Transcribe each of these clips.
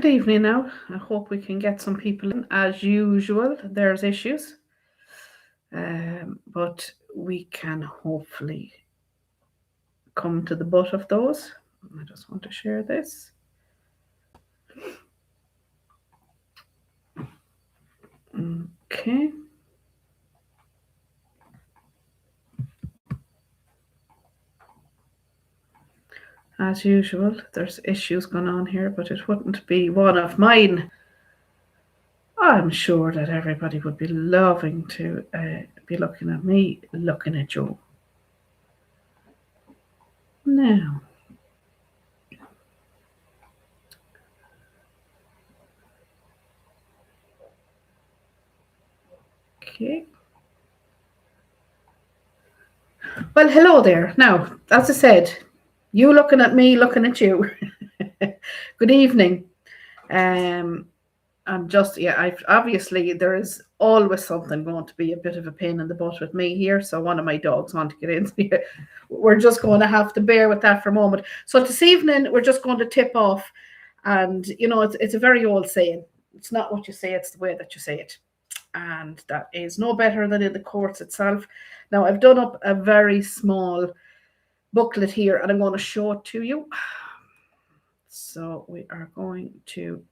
Good evening now. I hope we can get some people in. As usual, there's issues, but we can hopefully come to the butt of those. I just want to share this. Okay. As usual, there's issues going on here, but it wouldn't be one of mine. I'm sure that everybody would be loving to be looking at me, looking at you. Now, okay. Well, hello there. Now, as I said, you looking at me, looking at you. Good evening. I'm just, I've obviously there is always something going to be a bit of a pain in the butt with me here. So one of my dogs want to get in here. We're just going to have to bear with that for a moment. So this evening we're just going to tip off, and it's a very old saying. It's not what you say, it's the way that you say it, and that is no better than in the courts itself. Now I've done up a very small booklet here, and I'm going to show it to you. So we are going to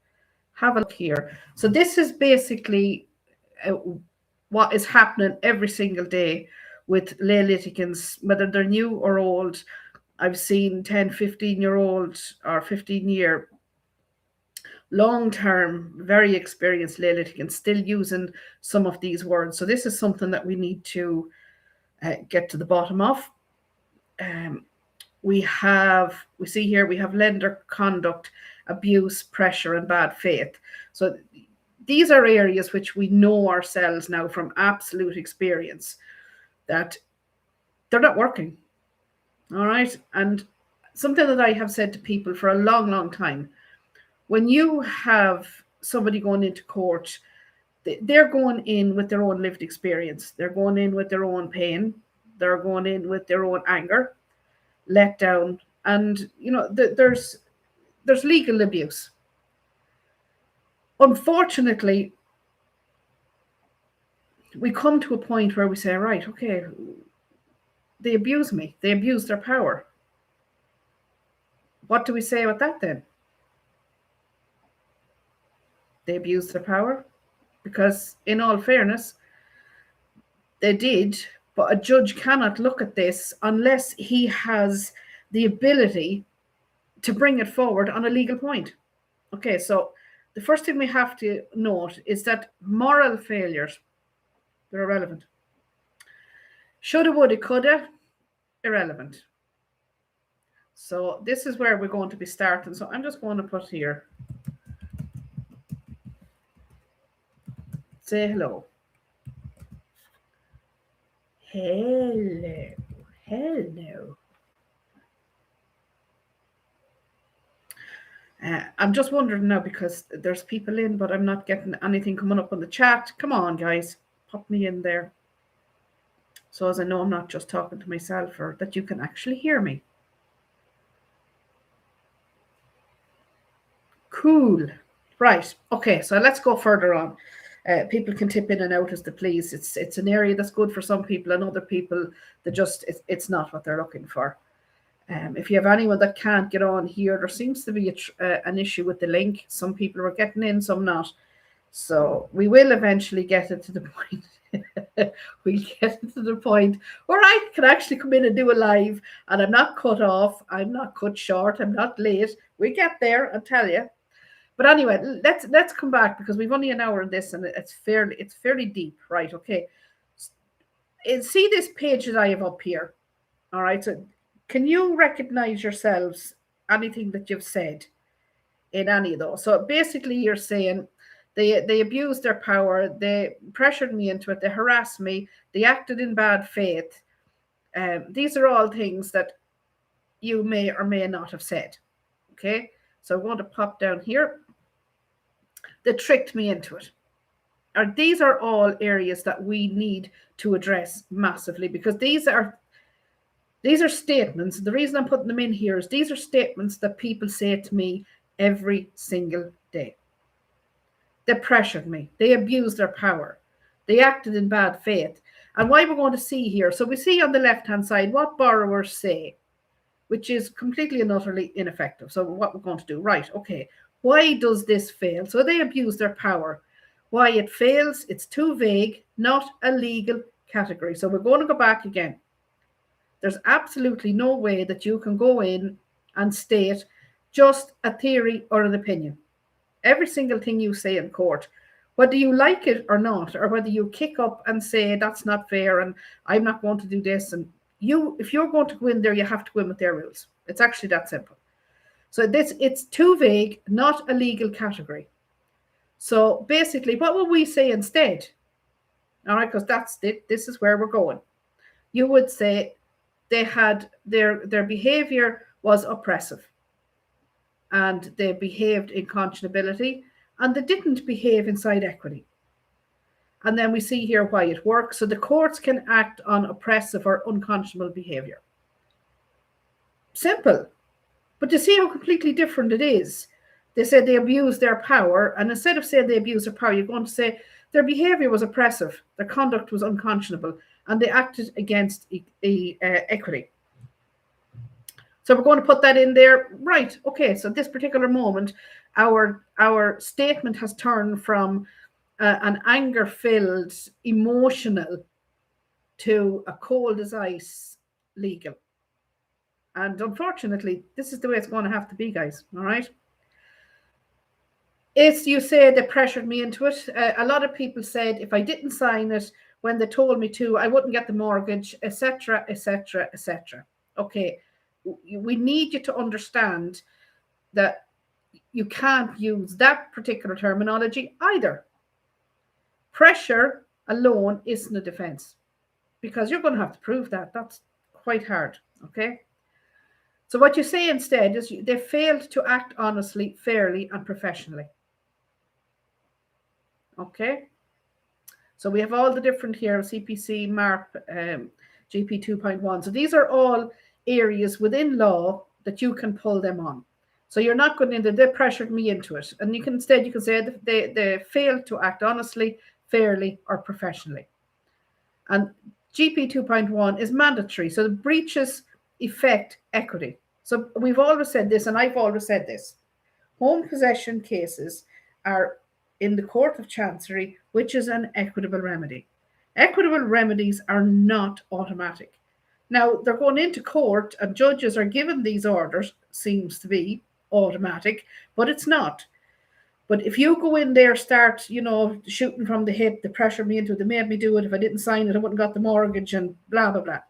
have a look here. So this is basically what is happening every single day with lay litigants, whether they're new or old. I've seen 10, 15-year-old or 15-year long-term, very experienced lay litigants still using some of these words. So this is something that we need to get to the bottom of. We see here, we have lender conduct, abuse, pressure, and bad faith. So these are areas which we know ourselves now from absolute experience that they're not working. All right. And something that I have said to people for a long, long time, when you have somebody going into court, they're going in with their own lived experience. They're going in with their own pain. They're going in with their own anger, let down, and there's legal abuse. Unfortunately, we come to a point where we say, right, okay, they abuse me, they abuse their power. What do we say about that then? They abused their power, because in all fairness, they did, but a judge cannot look at this unless he has the ability to bring it forward on a legal point. Okay, so the first thing we have to note is that moral failures, they're irrelevant. Shoulda, woulda, coulda, irrelevant. So this is where we're going to be starting. So I'm just going to put here, say hello. Hello. I'm just wondering now, because there's people in, but I'm not getting anything coming up on the chat. Come on, guys, pop me in there. So as I know I'm not just talking to myself, or that you can actually hear me. Cool. Right. Okay, so let's go further on. People can tip in and out as they please. It's an area that's good for some people, and other people that just it's not what they're looking for. If you have anyone that can't get on here, there seems to be an issue with the link. Some people are getting in, some not. So we will eventually get it to the point. We'll get it to the point where I can actually come in and do a live, and I'm not cut off, I'm not cut short, I'm not late. We get there, I'll tell you. But anyway, let's come back, because we've only an hour in this, and it's fairly deep, right? Okay. See this page that I have up here. All right. So can you recognize yourselves, anything that you've said in any of those? So basically you're saying they abused their power, they pressured me into it, they harassed me, they acted in bad faith. These are all things that you may or may not have said. Okay. So I'm going to pop down here. They tricked me into it. These are all areas that we need to address massively, because these are statements. The reason I'm putting them in here is these are statements that people say to me every single day. They pressured me. They abused their power. They acted in bad faith. And why we're going to see here. So we see on the left-hand side what borrowers say, which is completely and utterly ineffective. So what we're going to do, right, okay, why does this fail? So they abuse their power. Why it fails, it's too vague, not a legal category. So we're going to go back again. There's absolutely no way that you can go in and state just a theory or an opinion. Every single thing you say in court, whether you like it or not, or whether you kick up and say that's not fair and I'm not going to do this, and if you're going to go in there, you have to go in with their rules. It's actually that simple. So it's too vague, not a legal category. So basically, what would we say instead? All right, because that's it. This is where we're going. You would say they had their behavior was oppressive, and they behaved in conscionability, and they didn't behave inside equity. And then we see here why it works. So the courts can act on oppressive or unconscionable behavior. Simple. But you see how completely different it is. They said they abused their power, and instead of saying they abused their power, you're going to say their behavior was oppressive, their conduct was unconscionable, and they acted against equity. So we're going to put that in there. Right, okay, so this particular moment, our statement has turned from an anger-filled, emotional, to a cold as ice legal. And unfortunately, this is the way it's going to have to be, guys, all right? It's, you say they pressured me into it. A lot of people said if I didn't sign it when they told me to, I wouldn't get the mortgage, etc., etc., etc. Okay, we need you to understand that you can't use that particular terminology either. Pressure alone isn't a defense, because you're going to have to prove that. That's quite hard, okay? So what you say instead is they failed to act honestly, fairly, and professionally. Okay? So we have all the different here, CPC, MARP, GP 2.1. So these are all areas within law that you can pull them on. So you're not going into, they pressured me into it. And you can say they failed to act honestly, fairly, or professionally. And GP 2.1 is mandatory. So the breaches affect equity. So we've always said this, and I've always said this. Home possession cases are in the Court of Chancery, which is an equitable remedy. Equitable remedies are not automatic. Now, they're going into court and judges are given these orders, seems to be automatic, but it's not. But if you go in there, start, shooting from the hip, they pressured me into it, they made me do it, if I didn't sign it, I wouldn't got the mortgage and blah, blah, blah.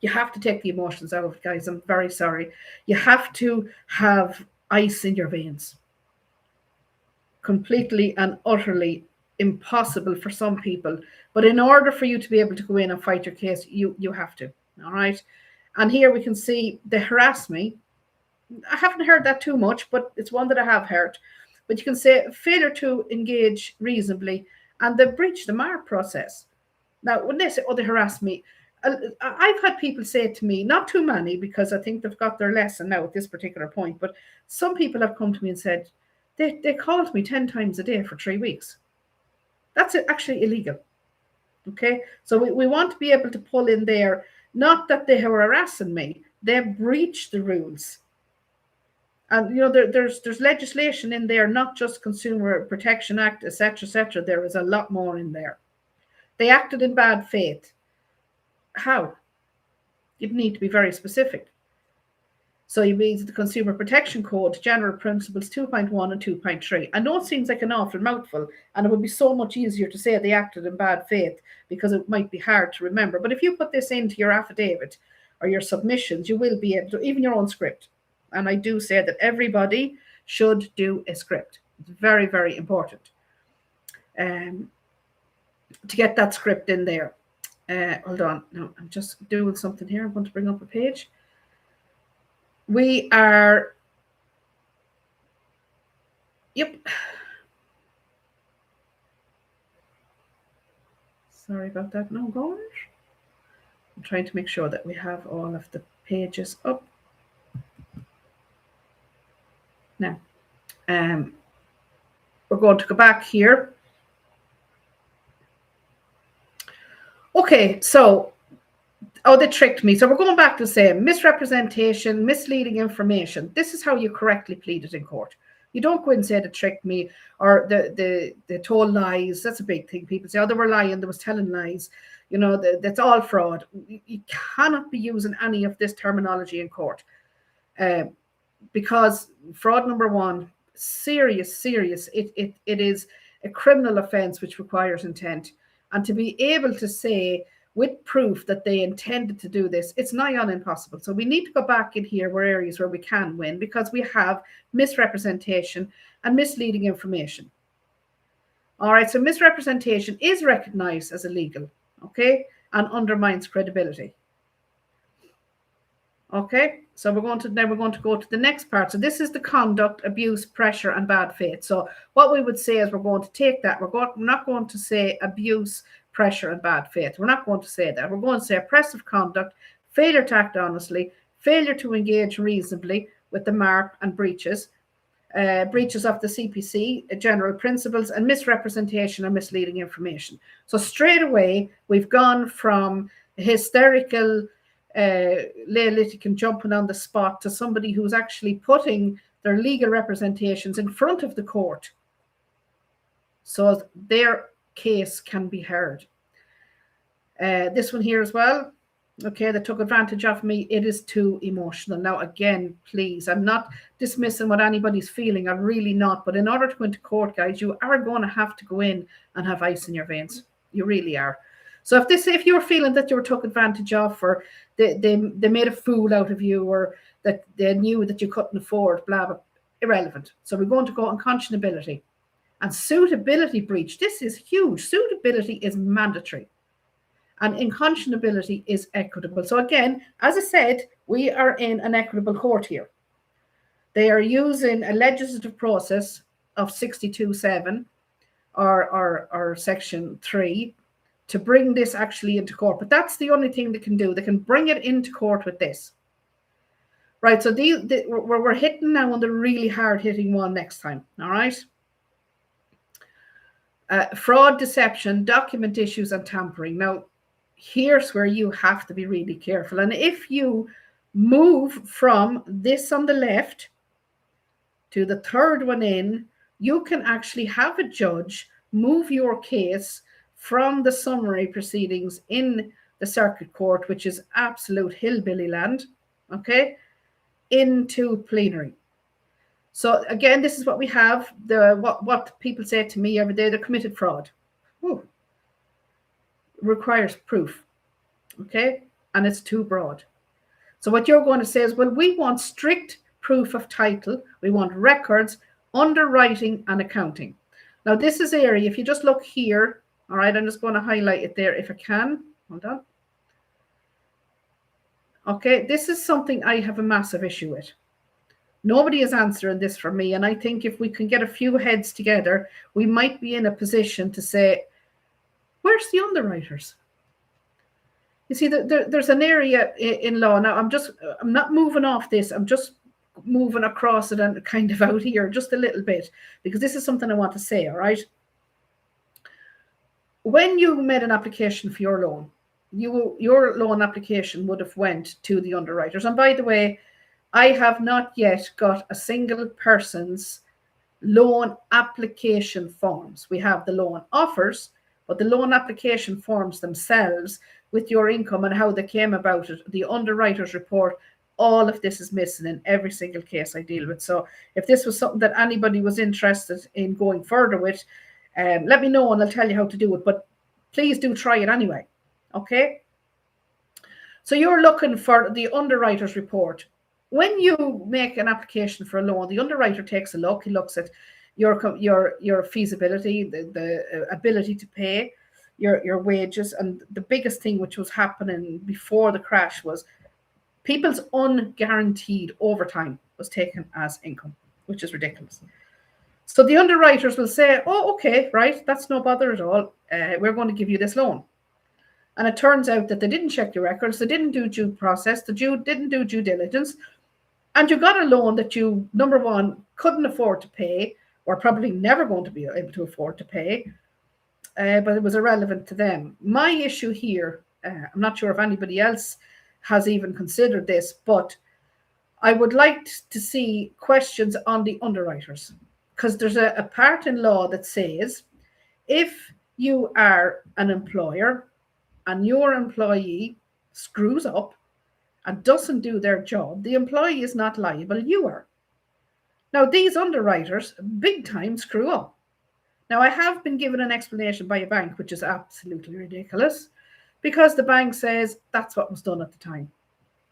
You have to take the emotions out of it, guys. I'm very sorry. You have to have ice in your veins. Completely and utterly impossible for some people. But in order for you to be able to go in and fight your case, you have to. All right. And here we can see they harass me. I haven't heard that too much, but it's one that I have heard. But you can say failure to engage reasonably, and they breach the MAR process. Now, when they say, they harass me, I've had people say to me, not too many, because I think they've got their lesson now at this particular point, but some people have come to me and said, they called me 10 times a day for 3 weeks. That's actually illegal. Okay, so we want to be able to pull in there, not that they were harassing me, they breached the rules. And there's legislation in there, not just Consumer Protection Act, etc., etc. There is a lot more in there. They acted in bad faith. How? You'd need to be very specific. So you mean the Consumer Protection Code, General Principles 2.1 and 2.3. I know it seems like an awful mouthful, and it would be so much easier to say they acted in bad faith because it might be hard to remember. But if you put this into your affidavit or your submissions, you will be able to, even your own script. And I do say that everybody should do a script. It's very, very important to get that script in there. Hold on. No, I'm just doing something here. I'm going to bring up a page. We are, yep. Sorry about that. No, gosh. I'm trying to make sure that we have all of the pages up. Now, We're going to go back here. Okay, so, they tricked me. So we're going back to say misrepresentation, misleading information. This is how you correctly plead it in court. You don't go and say they tricked me or they told lies. That's a big thing. People say, they were lying, they was telling lies. That's all fraud. You cannot be using any of this terminology in court because fraud, number one, serious. It is a criminal offence which requires intent. And to be able to say with proof that they intended to do this, it's nigh on impossible. So we need to go back in here where areas where we can win because we have misrepresentation and misleading information. All right, so misrepresentation is recognized as illegal, okay, and undermines credibility. Okay, so we're going to go to the next part. So this is the conduct, abuse, pressure, and bad faith. So what we would say is we're going to take that. We're not going to say abuse, pressure, and bad faith. We're not going to say that. We're going to say oppressive conduct, failure to act honestly, failure to engage reasonably with the mark and breaches of the CPC, general principles, and misrepresentation or misleading information. So straight away, we've gone from hysterical lay litigant jumping on the spot to somebody who's actually putting their legal representations in front of the court so their case can be heard. This one here as well, okay, that took advantage of me. It is too emotional. Now, again, please, I'm not dismissing what anybody's feeling. I'm really not. But in order to go into court, guys, you are going to have to go in and have ice in your veins. You really are. So if you're feeling that you were took advantage of, or they made a fool out of you, or that they knew that you couldn't afford, blah, blah, irrelevant. So we're going to go on unconscionability. And suitability breach. This is huge. Suitability is mandatory. And unconscionability is equitable. So again, as I said, we are in an equitable court here. They are using a legislative process of 62(7) or Section 3 to bring this actually into court. But that's the only thing they can do. They can bring it into court with this. Right, so we're hitting now on the really hard-hitting one next time, all right? Fraud, deception, document issues, and tampering. Now, here's where you have to be really careful. And if you move from this on the left to the third one in, you can actually have a judge move your case from the summary proceedings in the circuit court, which is absolute hillbilly land, okay, into plenary. So again, this is what we have. What people say to me every day, they committed fraud. Ooh. Requires proof, okay? And it's too broad. So what you're going to say is, well, we want strict proof of title. We want records, underwriting, and accounting. Now, this is area, if you just look here, all right, I'm just going to highlight it there if I can. Hold on. Okay, this is something I have a massive issue with. Nobody is answering this for me. And I think if we can get a few heads together, we might be in a position to say, where's the underwriters? You see, there's an area in law. Now, I'm not moving off this. I'm just moving across it and kind of out here just a little bit, because this is something I want to say, all right? When you made an application for your loan, your loan application would have went to the underwriters. And by the way, I have not yet got a single person's loan application forms. We have the loan offers, but the loan application forms themselves with your income and how they came about it, the underwriter's report, all of this is missing in every single case I deal with. So if this was something that anybody was interested in going further with, let me know and I'll tell you how to do it. But please do try it anyway, okay? So you're looking for the underwriter's report. When you make an application for a loan, the underwriter takes a look. He looks at your feasibility, the ability to pay, your wages, and the biggest thing which was happening before the crash was people's unguaranteed overtime was taken as income, which is ridiculous. So the underwriters will say, oh, okay, right, that's no bother at all. We're going to give you this loan. And it turns out that they didn't check your records. They didn't do due process. They didn't do due diligence. and you got a loan that you, number one, couldn't afford to pay, or probably never going to be able to afford to pay, but it was irrelevant to them. My issue here, I'm not sure if anybody else has even considered this, but I would like to see questions on the underwriters, because there's a part in law that says if you are an employer and your employee screws up and doesn't do their job, the employee is not liable, you are. Now, these underwriters big time screw up. Now, I have been given an explanation by a bank, which is absolutely ridiculous, because the bank says that's what was done at the time.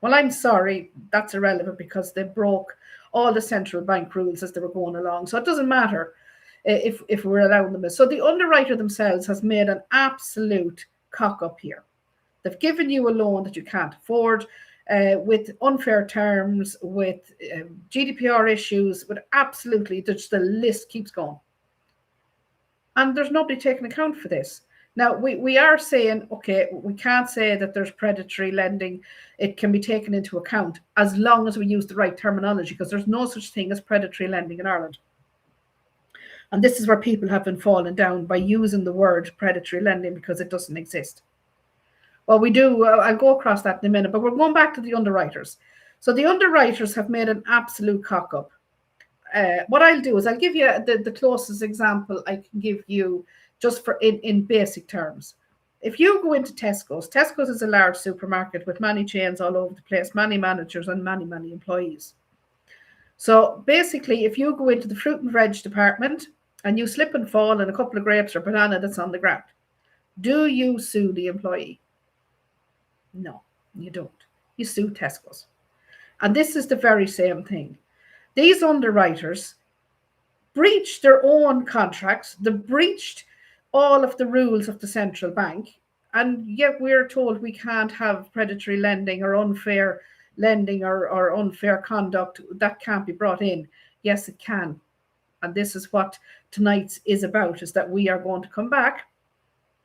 Well, I'm sorry, that's irrelevant because they broke all the central bank rules as they were going along. So it doesn't matter if we're allowing them. So the underwriter themselves has made an absolute cock up here. They've given you a loan that you can't afford, with unfair terms, with GDPR issues, with absolutely, the list keeps going. And there's nobody taking account for this. Now, we are saying, okay, we can't say that there's predatory lending. It can be taken into account as long as we use the right terminology, because there's no such thing as predatory lending in Ireland. And this is where people have been falling down by using the word predatory lending, because it doesn't exist. Well, we do. I'll go across that in a minute, but we're going back to the underwriters. So the underwriters have made an absolute cock up. What I'll do is I'll give you the closest example I can give you, just for in basic terms. If you go into Tesco's is a large supermarket with many chains all over the place, many managers and many employees. So basically, if you go into the fruit and veg department and you slip and fall and a couple of grapes or banana that's on the ground, do you sue the employee? No, you don't. You sue Tesco's. And this is the very same thing. These underwriters breached their own contracts. They breached all of the rules of the central bank. And yet we're told we can't have predatory lending or unfair lending or unfair conduct. That can't be brought in. Yes, it can. And this is what tonight's is about, is that we are going to come back,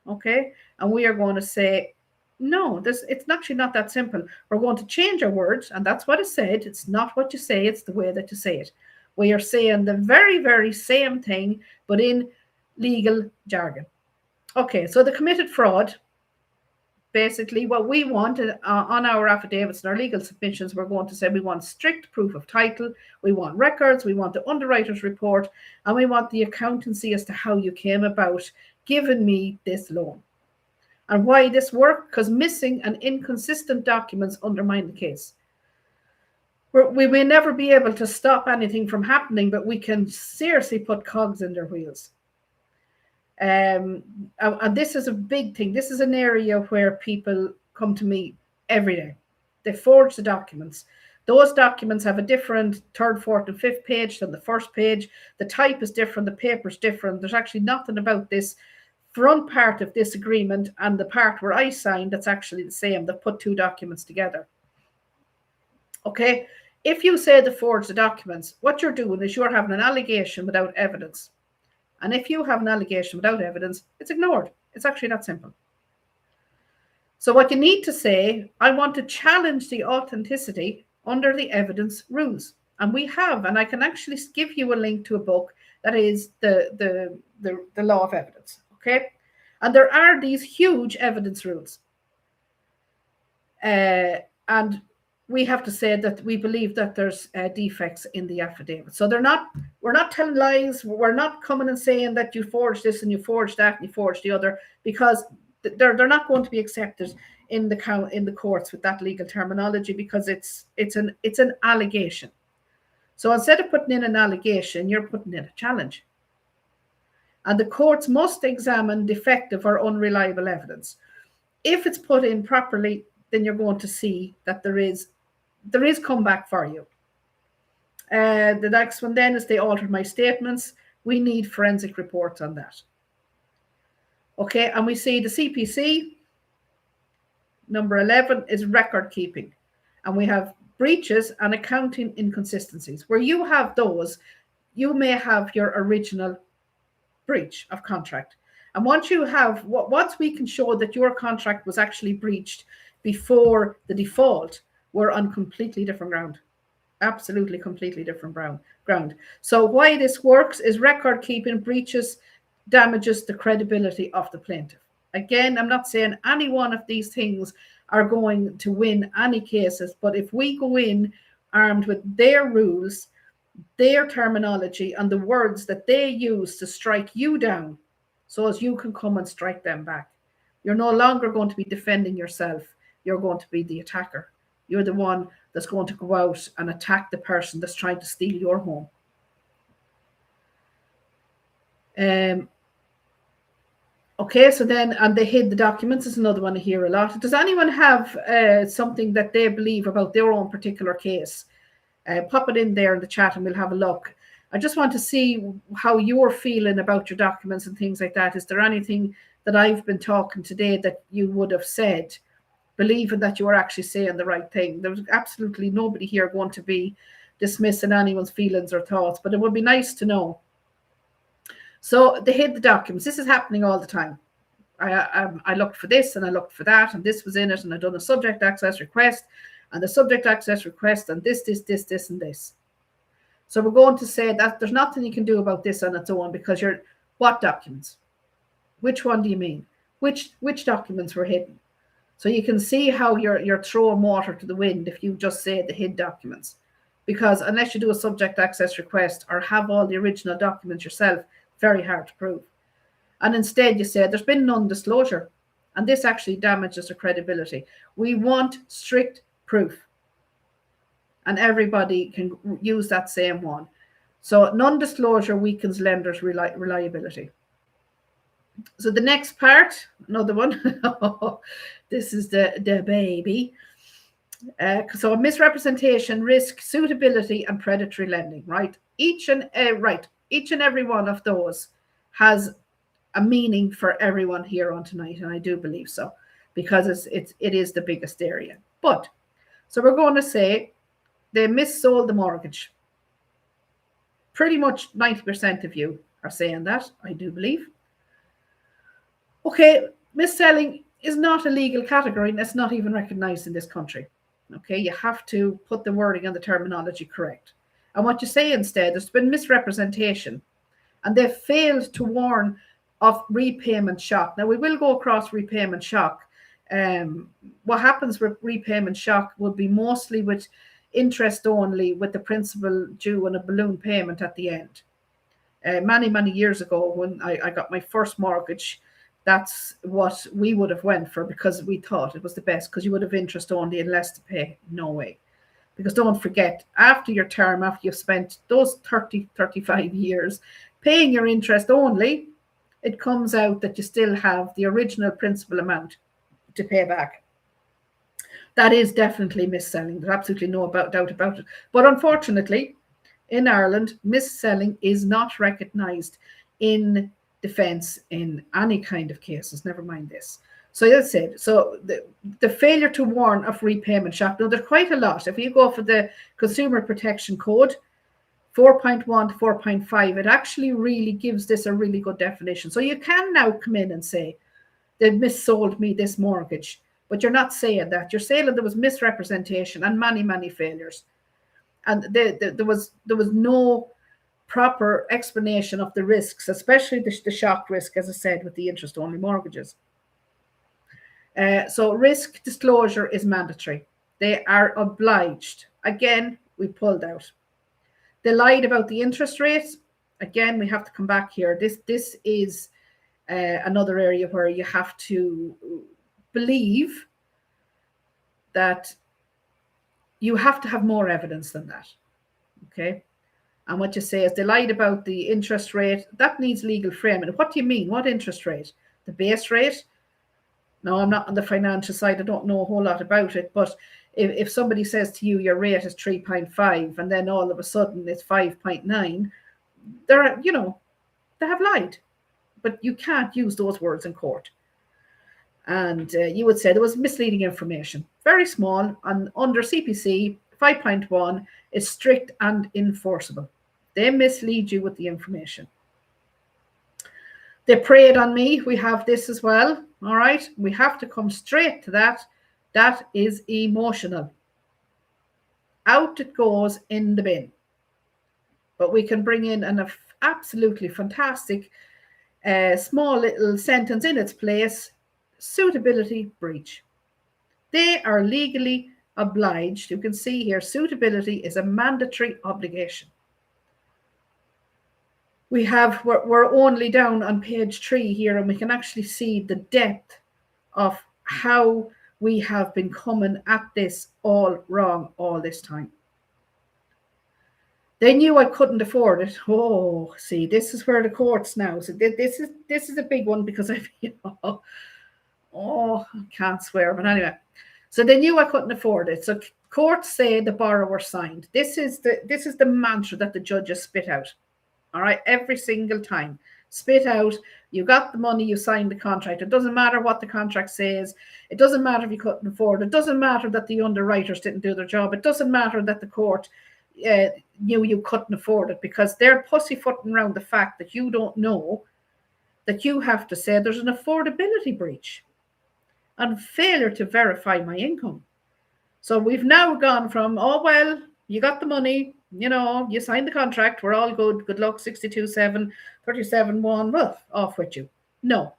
okay? And we are going to say, no, it's actually not that simple. We're going to change our words, and that's what is said. It's not what you say, it's the way that you say it. We are saying the very, very same thing, but in legal jargon. Okay, so the committed fraud, basically what we want on our affidavits and our legal submissions, we're going to say we want strict proof of title, we want records, we want the underwriter's report, and we want the accountancy as to how you came about giving me this loan. And why this worked? Because missing and inconsistent documents undermine the case. We may never be able to stop anything from happening, but we can seriously put cogs in their wheels. And this is a big thing. This is an area where people come to me every day. They forge the documents. Those documents have a different third, fourth, and fifth page than the first page. The type is different. The paper's different. There's actually nothing about this front part of this agreement and the part where I signed that's actually the same. They've put two documents together. Okay, if you say they forged the documents, what you're doing is you're having an allegation without evidence. And if you have an allegation without evidence, it's ignored. It's actually that simple. So what you need to say, I want to challenge the authenticity under the evidence rules. And we have, and I can actually give you a link to a book that is the law of evidence. Okay, and there are these huge evidence rules, and we have to say that we believe that there's defects in the affidavit. So we're not telling lies. We're not coming and saying that you forged this and you forged that and you forged the other, because they're not going to be accepted in the courts with that legal terminology, because it's an allegation. So instead of putting in an allegation, you're putting in a challenge. And the courts must examine defective or unreliable evidence. If it's put in properly, then you're going to see that there is comeback for you. The next one then is they altered my statements. We need forensic reports on that. Okay, and we see the CPC, number 11, is record keeping. And we have breaches and accounting inconsistencies. Where you have those, you may have your original breach of contract. And once we can show that your contract was actually breached before the default, we're on completely different ground. Absolutely, completely different ground. So why this works is record keeping breaches damages the credibility of the plaintiff. Again, I'm not saying any one of these things are going to win any cases, but if we go in armed with their rules, their terminology, and the words that they use to strike you down, so as you can come and strike them back, you're no longer going to be defending yourself. You're going to be the attacker. You're the one that's going to go out and attack the person that's trying to steal your home. Okay, so then, and they hid the documents is another one I hear a lot. Does anyone have something that they believe about their own particular case? Pop it in there in the chat and we'll have a look. I just want to see how you're feeling about your documents and things like that. Is there anything that I've been talking today that you would have said, believing that you are actually saying the right thing? There's absolutely nobody here going to be dismissing anyone's feelings or thoughts, but it would be nice to know. So they hid the documents. This is happening all the time. I looked for this and I looked for that, and this was in it, and I done a subject access request, and the subject access request, and this, and this. So we're going to say that there's nothing you can do about this on its own, because you're, what documents? Which one do you mean? Which documents were hidden? So you can see how you're throwing water to the wind if you just say the hid documents, because unless you do a subject access request or have all the original documents yourself, very hard to prove. And instead you say there's been non-disclosure, and this actually damages the credibility. We want strict proof, and everybody can use that same one. So non-disclosure weakens lenders' reliability. So the next part, another one, this is the baby. So misrepresentation, risk, suitability, and predatory lending, right? Each and every one of those has a meaning for everyone here on tonight, and I do believe so, because it is the biggest area. But so we're going to say they missold the mortgage. Pretty much 90% of you are saying that, I do believe. Okay, mis-selling is not a legal category, and it's not even recognized in this country. Okay, you have to put the wording and the terminology correct. And what you say instead, there's been misrepresentation, and they've failed to warn of repayment shock. Now, we will go across repayment shock. What happens with repayment shock would be mostly with interest only, with the principal due and a balloon payment at the end. Many years ago, when I got my first mortgage, that's what we would have went for, because we thought it was the best, because you would have interest only and less to pay. No way. Because don't forget, after your term, after you've spent those 35 years paying your interest only, it comes out that you still have the original principal amount to pay back. That is definitely mis-selling. There's absolutely no doubt about it. But unfortunately, in Ireland, mis-selling is not recognised in defence in any kind of cases, never mind this. So as I said, so the failure to warn of repayment shock. Now, there's quite a lot. If you go for the Consumer Protection Code, 4.1 to 4.5, it actually really gives this a really good definition. So you can now come in and say, they missold me this mortgage, but you're not saying that. You're saying that there was misrepresentation and many failures. And there was no proper explanation of the risks, especially the shock risk, as I said, with the interest-only mortgages. So risk disclosure is mandatory. They are obliged. Again, we pulled out. They lied about the interest rates. Again, we have to come back here. This is another area where you have to believe that you have to have more evidence than that. Okay. And what you say is they lied about the interest rate. That needs legal framing. What do you mean? What interest rate? The base rate? No, I'm not on the financial side. I don't know a whole lot about it. But if somebody says to you your rate is 3.5 and then all of a sudden it's 5.9, they have lied. But you can't use those words in court. And you would say there was misleading information. Very small. And under CPC 5.1 is strict and enforceable. They mislead you with the information. They preyed on me. We have this as well. All right. We have to come straight to that. That is emotional. Out it goes in the bin. But we can bring in an absolutely fantastic small little sentence in its place: suitability breach. They are legally obliged. You can see here, suitability is a mandatory obligation. We're only down on page 3 here, and we can actually see the depth of how we have been coming at this all wrong all this time. They knew I couldn't afford it. Oh, see, this is where the courts now. So this is a big one, because I can't swear, but anyway. So they knew I couldn't afford it. So courts say the borrower signed. This is the mantra that the judges spit out. All right, every single time. Spit out, you got the money, you signed the contract. It doesn't matter what the contract says. It doesn't matter if you couldn't afford it. It doesn't matter that the underwriters didn't do their job. It doesn't matter that the court knew you couldn't afford it, because they're pussyfooting around the fact that you don't know that you have to say there's an affordability breach and failure to verify my income. So we've now gone from, oh, well, you got the money, you signed the contract, we're all good luck, 62.7, 37.1, well, off with you. No,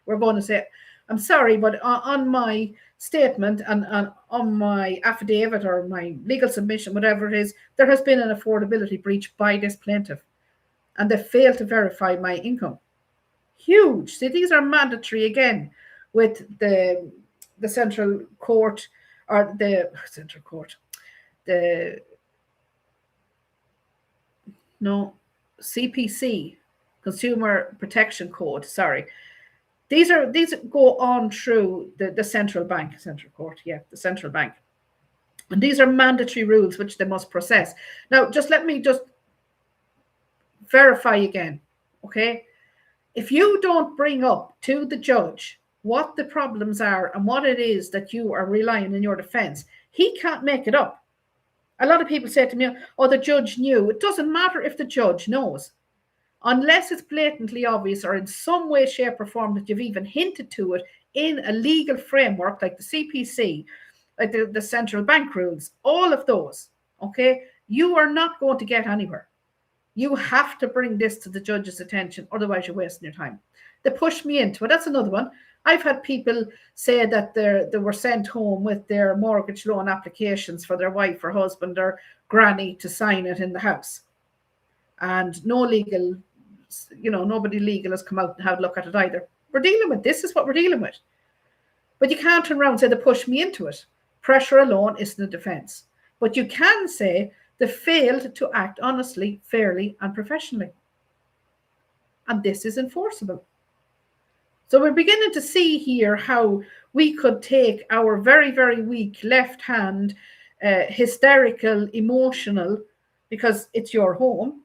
we're going to say, I'm sorry, but on my statement and on my affidavit or my legal submission, whatever it is, there has been an affordability breach by this plaintiff, and they failed to verify my income. Huge. See, these are mandatory again with the central court, or the central court, CPC, Consumer Protection Code, sorry. These go on through the central bank, the central bank. And these are mandatory rules which they must process. Now, let me verify again, okay? If you don't bring up to the judge what the problems are and what it is that you are relying in your defense, he can't make it up. A lot of people say to me, oh, the judge knew. It doesn't matter if the judge knows. Unless it's blatantly obvious or in some way, shape, or form that you've even hinted to it in a legal framework like the CPC, like the central bank rules, all of those, okay, you are not going to get anywhere. You have to bring this to the judge's attention, otherwise you're wasting your time. They pushed me into it. That's another one. I've had people say that they were sent home with their mortgage loan applications for their wife or husband or granny to sign it in the house. And nobody legal has come out and had a look at it either. We're dealing with this. Is what we're dealing with. But you can't turn around and say they pushed me into it. Pressure alone isn't a defense. But you can say they failed to act honestly, fairly, and professionally. And this is enforceable. So we're beginning to see here how we could take our very, very weak left hand, hysterical, emotional, because it's your home,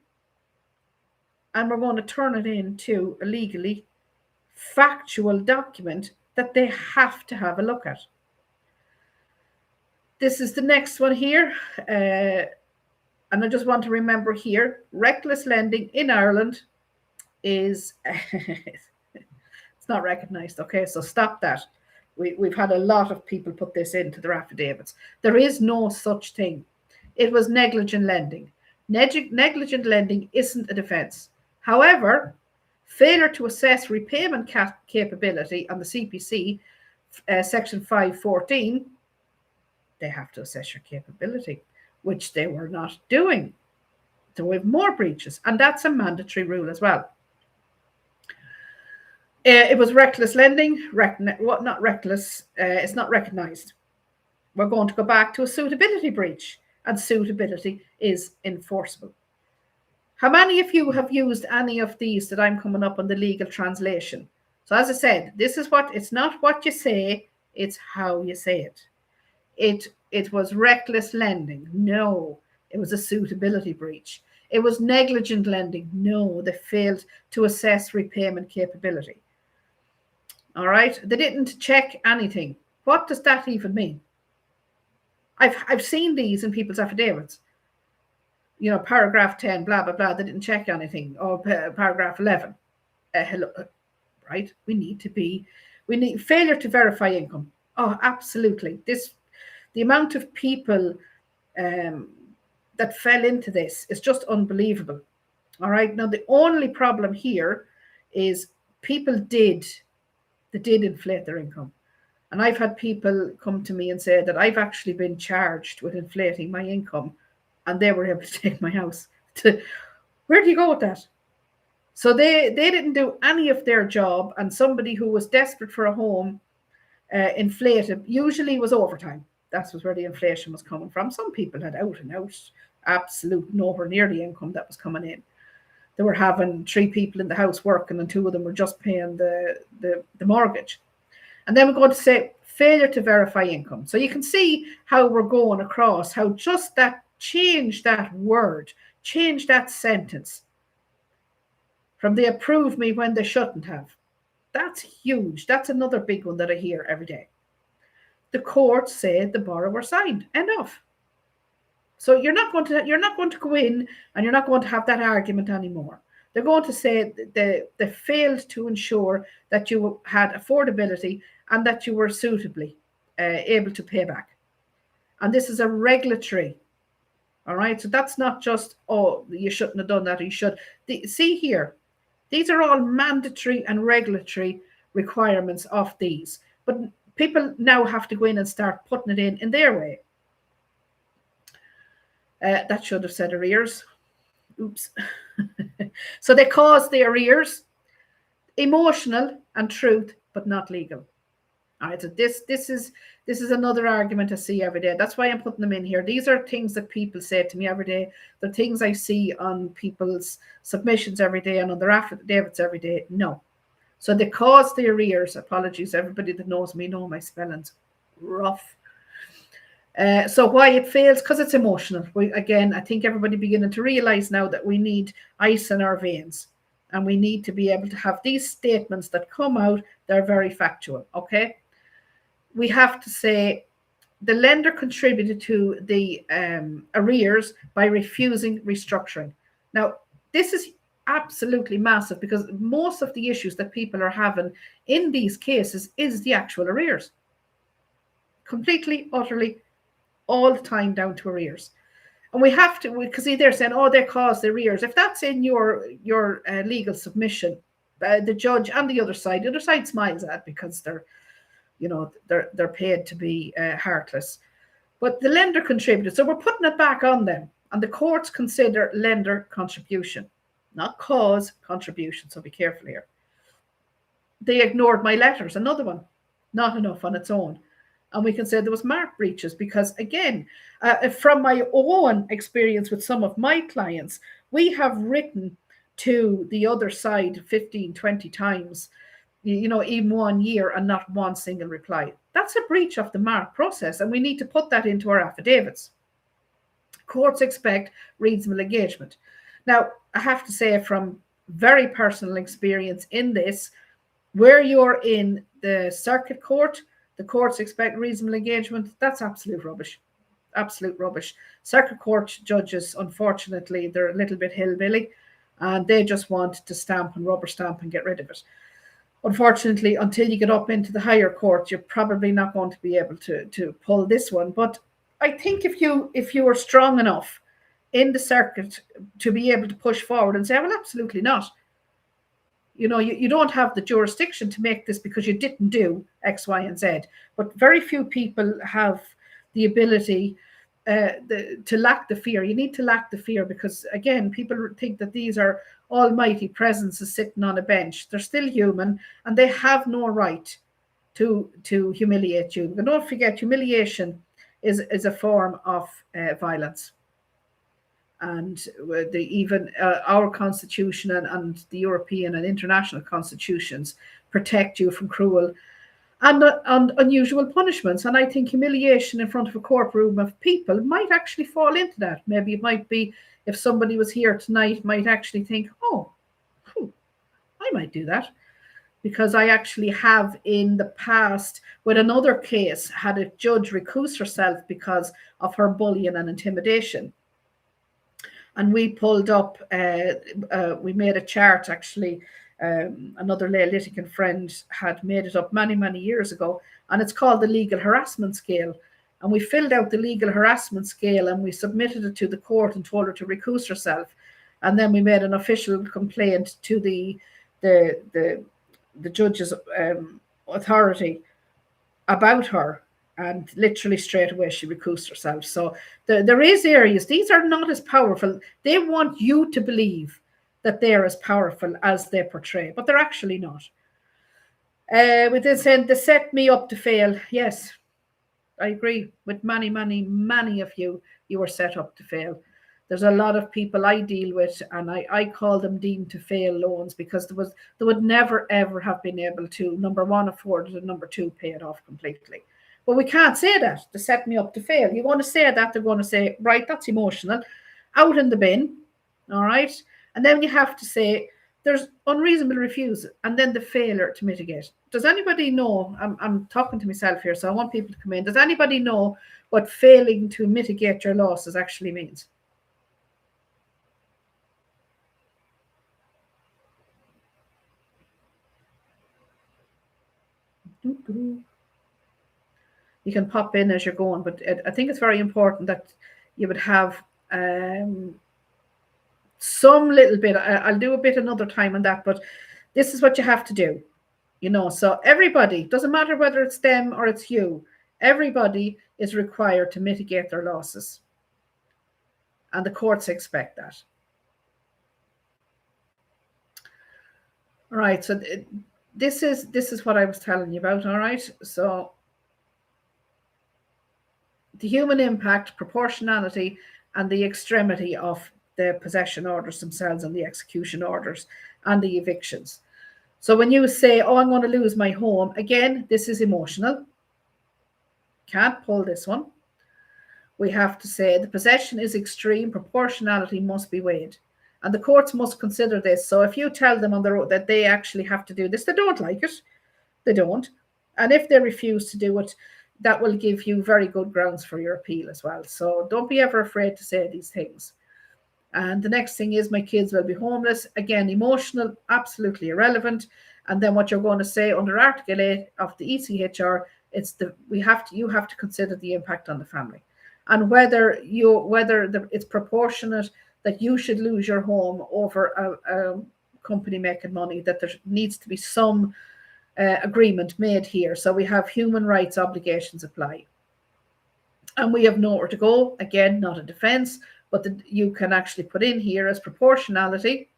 and we're going to turn it into a legally factual document that they have to have a look at. This is the next one here. And I just want to remember here, reckless lending in Ireland is, it's not recognised. Okay, so stop that. We've had a lot of people put this into their affidavits. There is no such thing. It was negligent lending. Negligent lending isn't a defence. However, failure to assess repayment capability on the CPC, section 514, they have to assess your capability, which they were not doing. So we have more breaches, and that's a mandatory rule as well. It was reckless lending, not reckless, it's not recognised. We're going to go back to a suitability breach, and suitability is enforceable. How many of you have used any of these that I'm coming up on the legal translation? So as I said, it's not what you say, it's how you say it. It was reckless lending. No, it was a suitability breach. It was negligent lending. No, they failed to assess repayment capability. All right, they didn't check anything. What does that even mean? I've seen these in people's affidavits. Paragraph 10, blah, blah, blah, they didn't check anything. Or paragraph 11. Hello, right? We need failure to verify income. Oh, absolutely. The amount of people that fell into this is just unbelievable. All right. Now, the only problem here is people did inflate their income. And I've had people come to me and say that I've actually been charged with inflating my income and they were able to take my house. Where do you go with that? So they didn't do any of their job, and somebody who was desperate for a home inflated, usually was overtime. That was where the inflation was coming from. Some people had out and out, absolute nowhere near the income that was coming in. They were having 3 people in the house working and 2 of them were just paying the mortgage. And then we're going to say failure to verify income. So you can see how we're going across, how just that change that word, change that sentence from they approve me when they shouldn't have. That's huge. That's another big one that I hear every day. The court said the borrower signed. Enough. So you're not going to go in and you're not going to have that argument anymore. They're going to say they failed to ensure that you had affordability and that you were suitably able to pay back. And this is a regulatory. All right. So that's not just, oh, you shouldn't have done that, or you should. See here, these are all mandatory and regulatory requirements of these. But people now have to go in and start putting it in their way. That should have said arrears. Oops. So they caused the arrears, emotional and truth, but not legal. All right, so this is another argument I see every day. That's why I'm putting them in here. These are things that people say to me every day. The things I see on people's submissions every day and on their affidavits every day. No. So they caused the arrears. Apologies, everybody that knows me know my spelling's rough. So why it fails? Because it's emotional. I think everybody beginning to realize now that we need ice in our veins, and we need to be able to have these statements that come out. They're very factual. Okay, we have to say the lender contributed to the arrears by refusing restructuring. Now, this is absolutely massive, because most of the issues that people are having in these cases is the actual arrears. Completely, utterly, all the time down to arrears. And we have to, because they're saying, oh, they caused the arrears. If that's in your legal submission, the judge and the other side smiles at, because they're paid to be heartless. But the lender contributed, so we're putting it back on them. And the courts consider lender contribution, not cause contribution. So be careful here. They ignored my letters, another one, not enough on its own. And we can say there was mark breaches, because, again, from my own experience with some of my clients, we have written to the other side 15, 20 times, even 1 year, and not one single reply. That's a breach of the mark process, and we need to put that into our affidavits. Courts expect reasonable engagement. Now, I have to say, from very personal experience in this, where you're in the circuit court, the courts expect reasonable engagement. That's absolute rubbish. Absolute rubbish. Circuit court judges, unfortunately, they're a little bit hillbilly, and they just want to stamp and rubber stamp and get rid of it. Unfortunately, until you get up into the higher court, you're probably not going to be able to pull this one. But I think if you are strong enough in the circuit to be able to push forward and say, well, absolutely not. You don't have the jurisdiction to make this because you didn't do X, Y, and Z. But very few people have the ability to lack the fear. You need to lack the fear, because, again, people think that these are almighty presences sitting on a bench. They're still human, and they have no right to humiliate you. But don't forget, humiliation is a form of violence. And even our constitution and the European and international constitutions protect you from cruel and unusual punishments. And I think humiliation in front of a courtroom of people might actually fall into that. Maybe it might be, if somebody was here tonight, might actually think, oh, I might do that. Because I actually have, in the past, with another case, had a judge recuse herself because of her bullying and intimidation. And we pulled up, we made a chart, actually. Another lay litigant friend had made it up many, many years ago. And it's called the legal harassment scale. and we filled out the legal harassment scale and we submitted it to the court and told her to recuse herself. And then we made an official complaint to the judge's authority about her, and literally straight away she recused herself. So there is areas, these are not as powerful. They want you to believe that they're as powerful as they portray, but they're actually not. With this saying, they set me up to fail. Yes, I agree with many of you. You were set up to fail. There's a lot of people I deal with, and I call them deemed to fail loans, because they would never ever have been able to, number one, afford it, and number two, pay it off completely. But we can't say that. They set me up to fail. You want to say that, they're going to say, right, that's emotional, out in the bin, all right? And then you have to say there's unreasonable refusal, and then the failure to mitigate. Does anybody know, I'm talking to myself here, so I want people to come in. Does anybody know what failing to mitigate your losses actually means? You can pop in as you're going, but I think it's very important that you would have some little bit. I'll do a bit another time on that, but this is what you have to do. So everybody, doesn't matter whether it's them or it's you, everybody is required to mitigate their losses. And the courts expect that. All right, so this is what I was telling you about, all right? So the human impact, proportionality, and the extremity of the possession orders themselves and the execution orders and the evictions. So when you say, oh, I'm going to lose my home, again, this is emotional. Can't pull this one. We have to say the possession is extreme, proportionality must be weighed. And the courts must consider this. So if you tell them on the road that they actually have to do this, they don't like it. They don't. And if they refuse to do it, that will give you very good grounds for your appeal as well. So don't be ever afraid to say these things. And the next thing is, my kids will be homeless. Again, emotional, absolutely irrelevant. And then what you're going to say under Article 8 of the ECHR, you have to consider the impact on the family, and whether it's proportionate that you should lose your home over a company making money, that there needs to be some agreement made here. So we have human rights obligations apply. And we have nowhere to go. Again, not a defence, but you can actually put in here as proportionality,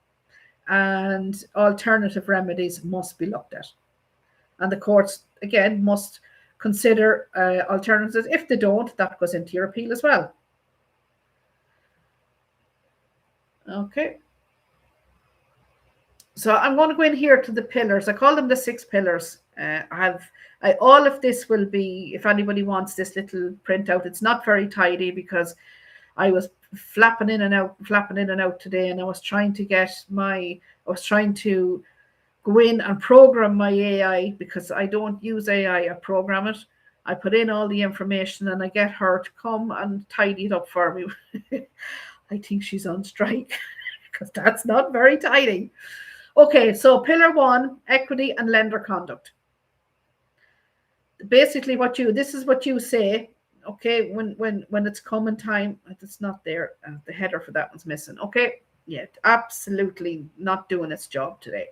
and alternative remedies must be looked at. And the courts, again, must consider alternatives. If they don't, that goes into your appeal as well. Okay. So I'm going to go in here to the pillars. I call them the 6 pillars. All of this will be, if anybody wants this little printout, it's not very tidy because I was flapping in and out today, and I was trying to go in and program my AI, because I don't use AI, I program it. I put in all the information and I get her to come and tidy it up for me. I think she's on strike because that's not very tidy. Okay, so pillar 1, equity and lender conduct. Basically this is what you say, okay, when it's common time. It's not there. The header for that one's missing. Okay, yeah, absolutely not doing its job today.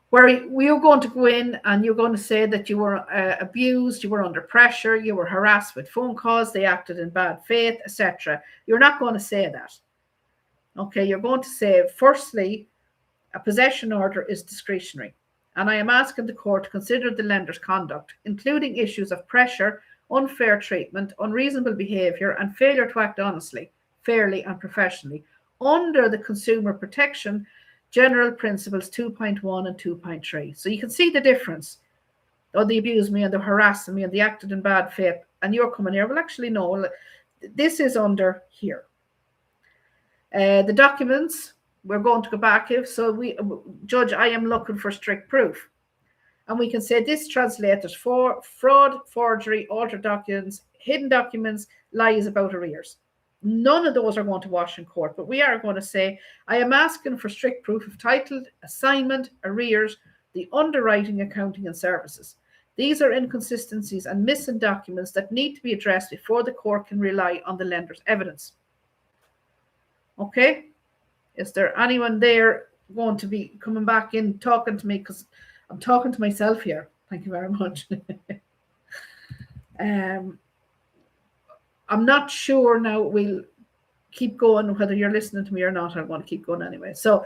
Where you're going to go in and you're going to say that you were abused, you were under pressure, you were harassed with phone calls, they acted in bad faith, etc. You're not going to say that. Okay, you're going to say, firstly, a possession order is discretionary, and I am asking the court to consider the lender's conduct, including issues of pressure, unfair treatment, unreasonable behaviour, and failure to act honestly, fairly, and professionally under the Consumer Protection General Principles 2.1 and 2.3. So you can see the difference. Oh, they abused me and they harassed me and they acted in bad faith, and you're coming here, well, actually, no, this is under here. The documents, we're going to go back if, so Judge, I am looking for strict proof. And we can say this translated for fraud, forgery, altered documents, hidden documents, lies about arrears. None of those are going to wash in court, but we are going to say, I am asking for strict proof of title, assignment, arrears, the underwriting, accounting, and services. These are inconsistencies and missing documents that need to be addressed before the court can rely on the lender's evidence. Okay? Is there anyone there going to be coming back in talking to me? Because I'm talking to myself here. Thank you very much. I'm not sure now. We'll keep going whether you're listening to me or not. I want to keep going anyway. So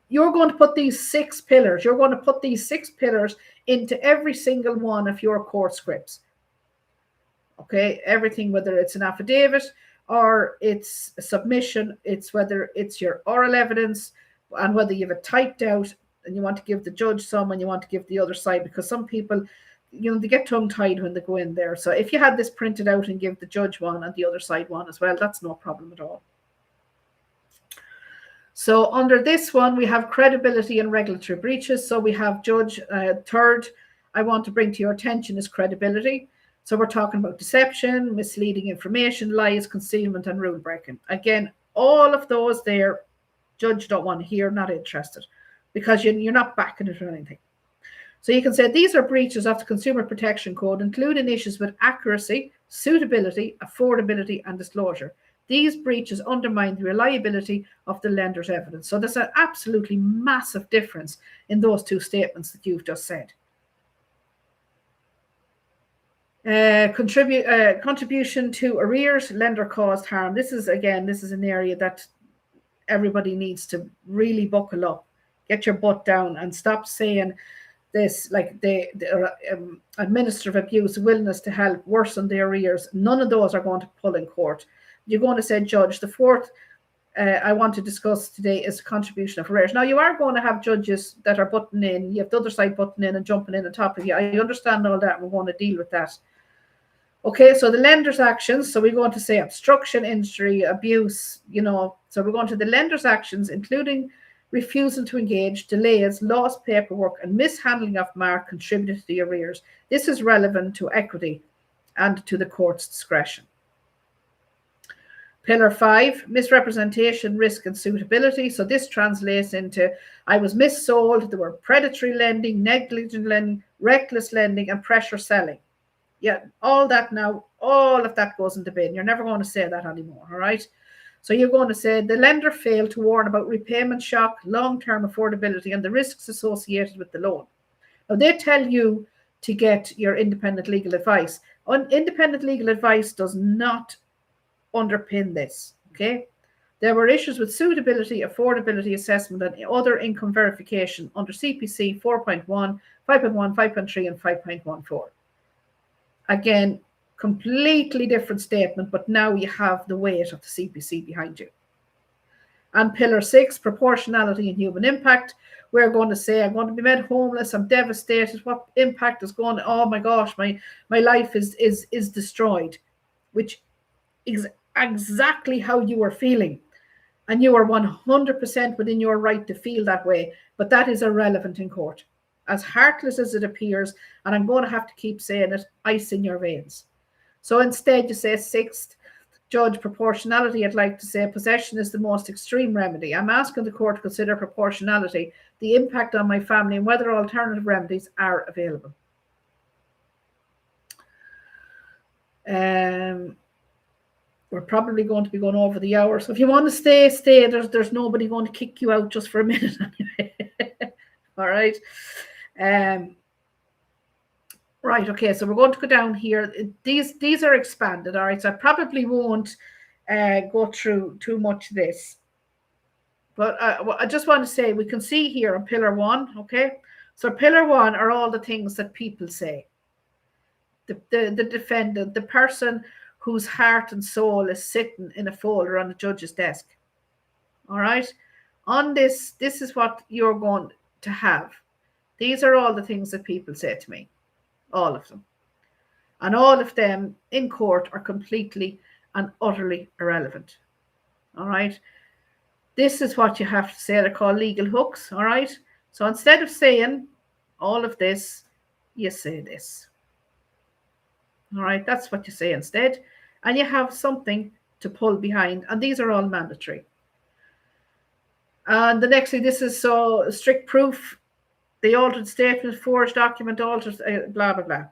you're going to put these 6 pillars. You're going to put these 6 pillars into every single one of your court scripts. Okay, everything, whether it's an affidavit or it's a submission, it's whether it's your oral evidence, and whether you have it typed out and you want to give the judge some and you want to give the other side, because some people, they get tongue-tied when they go in there. So if you had this printed out and give the judge one and the other side one as well, that's no problem at all. So under this one, we have credibility and regulatory breaches. So we have judge, third, I want to bring to your attention is credibility. So we're talking about deception, misleading information, lies, concealment, and rule breaking. Again, all of those there, judge don't want to hear, not interested, because you're not backing it or anything. So you can say these are breaches of the Consumer Protection Code, including issues with accuracy, suitability, affordability, and disclosure. These breaches undermine the reliability of the lender's evidence. So there's an absolutely massive difference in those 2 statements that you've just said. Contribution to arrears, lender caused harm. This is an area that everybody needs to really buckle up, get your butt down, and stop saying this, like the administrative abuse, willingness to help, worsen the arrears. None of those are going to pull in court. You're going to say, judge, the 4th I want to discuss today is contribution of arrears. Now, you are going to have judges that are butting in. You have the other side butting in and jumping in on top of you. I understand all that, and we're going to deal with that. Okay, so the lender's actions. So we're going to say obstruction, injury, abuse, So we're going to the lender's actions, including refusing to engage, delays, lost paperwork, and mishandling of mark contributed to the arrears. This is relevant to equity and to the court's discretion. Pillar 5, misrepresentation, risk, and suitability. So this translates into I was missold, there were predatory lending, negligent lending, reckless lending, and pressure selling. Yeah, all of that goes in the bin. You're never going to say that anymore, all right? So you're going to say the lender failed to warn about repayment shock, long-term affordability, and the risks associated with the loan. Now, they tell you to get your independent legal advice. Independent legal advice does not underpin this, okay? There were issues with suitability, affordability assessment, and other income verification under CPC 4.1, 5.1, 5.3, and 5.14. Again, completely different statement, but now you have the weight of the CPC behind you. And pillar 6, proportionality and human impact. We're going to say, I'm going to be made homeless, I'm devastated. What impact is going on? Oh my gosh, my life is destroyed, which is exactly how you are feeling. And you are 100% within your right to feel that way, but that is irrelevant in court. As heartless as it appears, and I'm going to have to keep saying it, ice in your veins. So instead you say 6th, judge, proportionality. I'd like to say possession is the most extreme remedy. I'm asking the court to consider proportionality, the impact on my family, and whether alternative remedies are available. We're probably going to be going over the hour. So if you want to stay. There's nobody going to kick you out just for a minute anyway. All right. Right, okay, so we're going to go down here. These are expanded, all right, so I probably won't go through too much of this. But I just want to say, we can see here on pillar 1, okay? So pillar 1 are all the things that people say. The defendant, the person whose heart and soul is sitting in a folder on the judge's desk. All right? On this is what you're going to have. These are all the things that people say to me. All of them. And all of them in court are completely and utterly irrelevant. All right? This is what you have to say. They're called legal hooks. All right? So instead of saying all of this, you say this. All right? That's what you say instead. And you have something to pull behind. And these are all mandatory. And the next thing, this is so strict proof. The altered statement, forged document, altered, blah, blah, blah.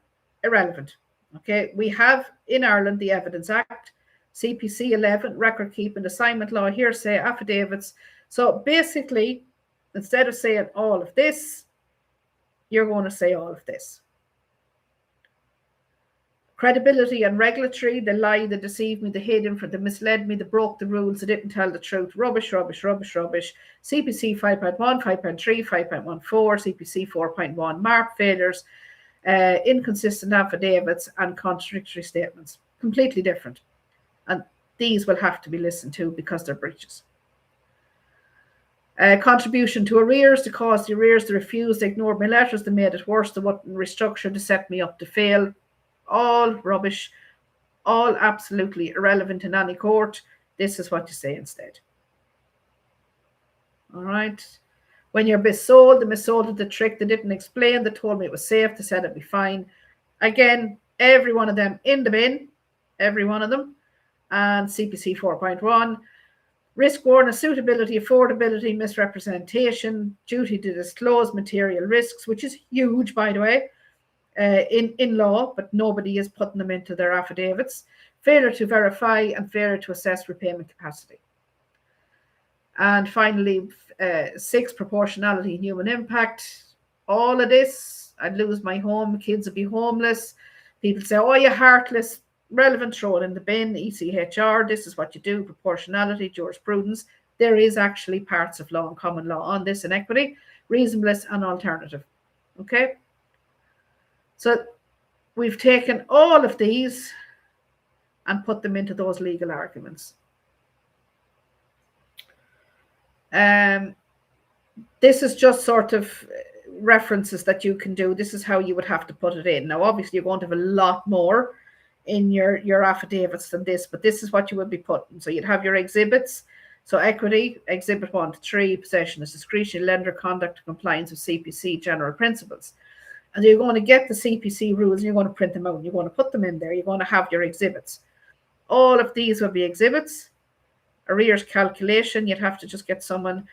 Irrelevant. Okay, we have in Ireland the Evidence Act, CPC 11, record keeping, assignment law, hearsay, affidavits. So basically, instead of saying all of this, you're going to say all of this. Credibility and regulatory, they lied, they deceived me, they hid in front, they misled me, they broke the rules, they didn't tell the truth. Rubbish, rubbish, rubbish, rubbish. CPC 5.1, 5.3, 5.14, CPC 4.1, mark failures, inconsistent affidavits and contradictory statements. Completely different. And these will have to be listened to because they're breaches. Contribution to arrears, to cause the arrears, they refused, they ignored my letters, they made it worse, they wouldn't restructure, to set me up to fail. All rubbish, all absolutely irrelevant in any court. This is what you say instead. All right. When you're missold, they missold the trick, they didn't explain, they told me it was safe, they said it'd be fine. Again, every one of them in the bin, every one of them. And CPC 4.1, risk awareness, suitability, affordability, misrepresentation, duty to disclose material risks, which is huge, by the way. In law, but nobody is putting them into their affidavits. Failure to verify and failure to assess repayment capacity. And finally, 6, proportionality and human impact. All of this, I'd lose my home, kids would be homeless. People say, oh, you're heartless. Relevant, throw it in the bin. ECHR, this is what you do. Proportionality, jurisprudence. There is actually parts of law and common law on this inequity, reasonableness and alternative. Okay? So we've taken all of these and put them into those legal arguments. This is just sort of references that you can do. This is how you would have to put it in. Now, obviously, you're going to have a lot more in your affidavits than this, but this is what you would be putting. So you'd have your exhibits. So equity, exhibit 1 to 3, possession is discretion, lender conduct, compliance with CPC general principles. And you're going to get the CPC rules and you're going to print them out. You're going to put them in there. You're going to have your exhibits. All of these will be exhibits. Arrears calculation, you'd have to just get someone,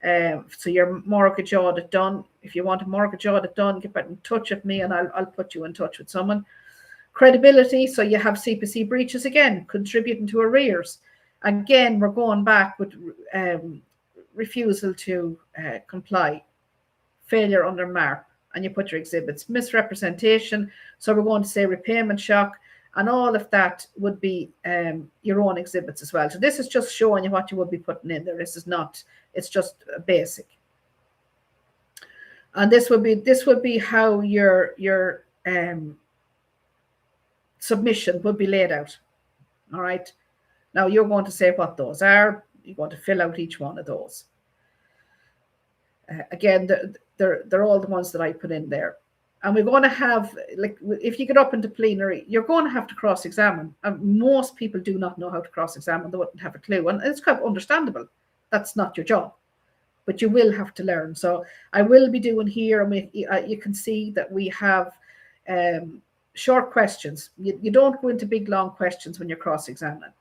so your mortgage audit done. If you want a mortgage audit done, get back in touch with me and I'll put you in touch with someone. Credibility, so you have CPC breaches again, contributing to arrears. Again, we're going back with refusal to comply, failure under MARP. And you put your exhibits. Misrepresentation, so we're going to say repayment shock, and all of that would be your own exhibits as well. So this is just showing you what you would be putting in there. This is not, it's just basic. And this would be how your submission would be laid out. All right. Now you're going to say what those are. You're going to fill out each one of those. Again, they're all the ones that I put in there. And we're going to have, like, if you get up into plenary, you're going to have to cross-examine. And most people do not know how to cross-examine. They wouldn't have a clue. And it's kind of understandable. That's not your job. But you will have to learn. So I will be doing here, and you can see that we have short questions. You don't go into big, long questions when you're cross-examining.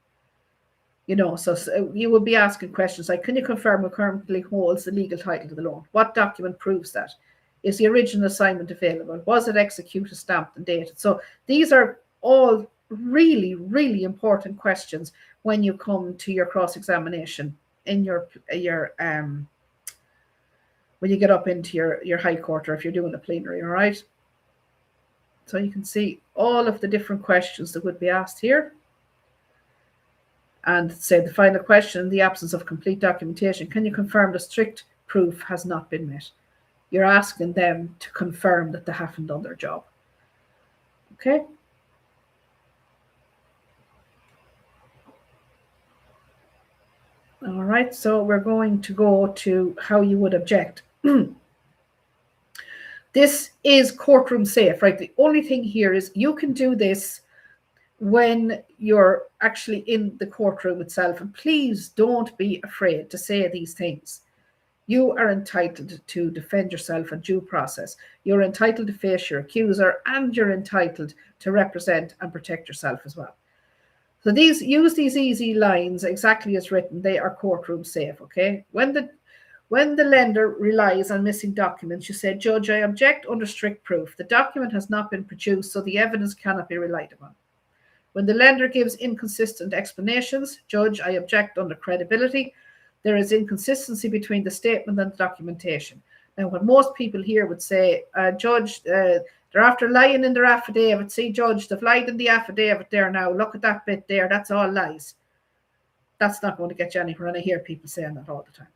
You know, so you will be asking questions like, can you confirm who currently holds the legal title to the loan? What document proves that? Is the original assignment available? Was it executed, stamped and dated? So these are all really, really important questions when you come to your cross-examination in your when you get up into your high court, or if you're doing a plenary, all right? So you can see all of the different questions that would be asked here. And say the final question, in the absence of complete documentation, can you confirm the strict proof has not been met? You're asking them to confirm that they haven't done their job. Okay? All right, so we're going to go to how you would object. This is courtroom safe, right? The only thing here is you can do this when you're actually in the courtroom itself. And please don't be afraid to say these things. You are entitled to defend yourself in due process. You're entitled to face your accuser, and you're entitled to represent and protect yourself as well. So use these easy lines exactly as written. They are courtroom safe, okay? When When the lender relies on missing documents, you say, Judge, I object under strict proof. The document has not been produced, so the evidence cannot be relied upon. When the lender gives inconsistent explanations, Judge, I object under credibility. There is inconsistency between the statement and the documentation. Now, what most people here would say, Judge, they're after lying in their affidavit. See, Judge, they've lied in the affidavit there now. Look at that bit there. That's all lies. That's not going to get you anywhere, and I hear people saying that all the time.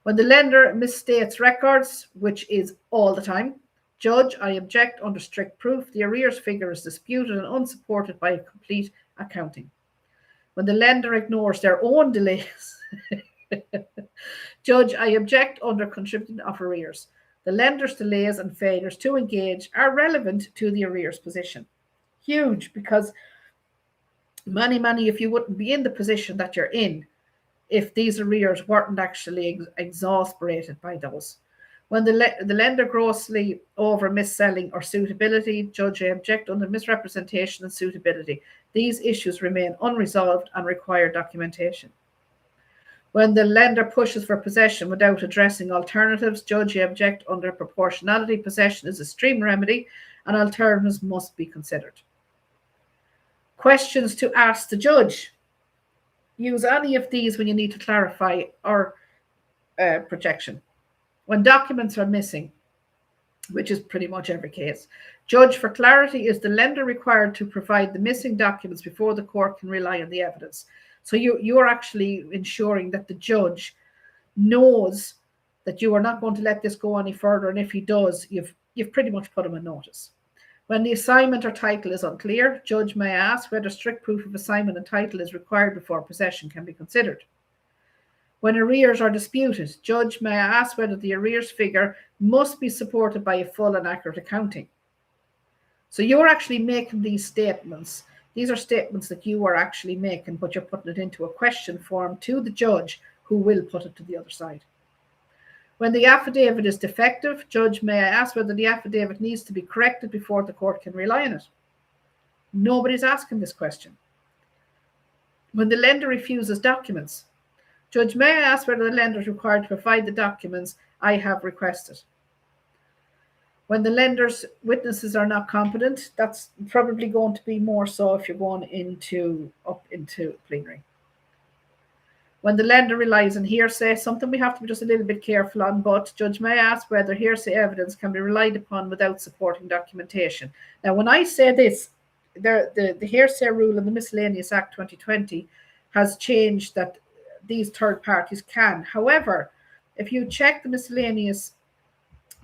When the lender misstates records, which is all the time, Judge, I object under strict proof. The arrears figure is disputed and unsupported by a complete accounting. When the lender ignores their own delays, Judge, I object under contributing of arrears. The lender's delays and failures to engage are relevant to the arrears position. Huge, because many of you wouldn't be in the position that you're in if these arrears weren't actually exasperated by those. When the lender grossly over mis-selling or suitability, Judge, I object under misrepresentation and suitability. These issues remain unresolved and require documentation. When the lender pushes for possession without addressing alternatives, Judge, I object under proportionality. Possession is a extreme remedy and alternatives must be considered. Questions to ask the judge. Use any of these when you need to clarify or projection. When documents are missing, which is pretty much every case. Judge, for clarity, is the lender required to provide the missing documents before the court can rely on the evidence? So you're actually ensuring that the judge knows that you are not going to let this go any further, and if he does, you've pretty much put him on notice. When the assignment or title is unclear, Judge may ask whether strict proof of assignment and title is required before possession can be considered. When arrears are disputed, Judge may ask whether the arrears figure must be supported by a full and accurate accounting. So you're actually making these statements. These are statements that you are actually making, but you're putting it into a question form to the judge, who will put it to the other side. When the affidavit is defective, Judge may ask whether the affidavit needs to be corrected before the court can rely on it. Nobody's asking this question. When the lender refuses documents, Judge may ask whether the lender is required to provide the documents I have requested. When the lender's witnesses are not competent, that's probably going to be more so if you're going up into plenary. When the lender relies on hearsay, something we have to be just a little bit careful on, but Judge may ask whether hearsay evidence can be relied upon without supporting documentation. Now, when I say this, the hearsay rule in the Miscellaneous Act 2020 has changed that these third parties can. However, if you check the Miscellaneous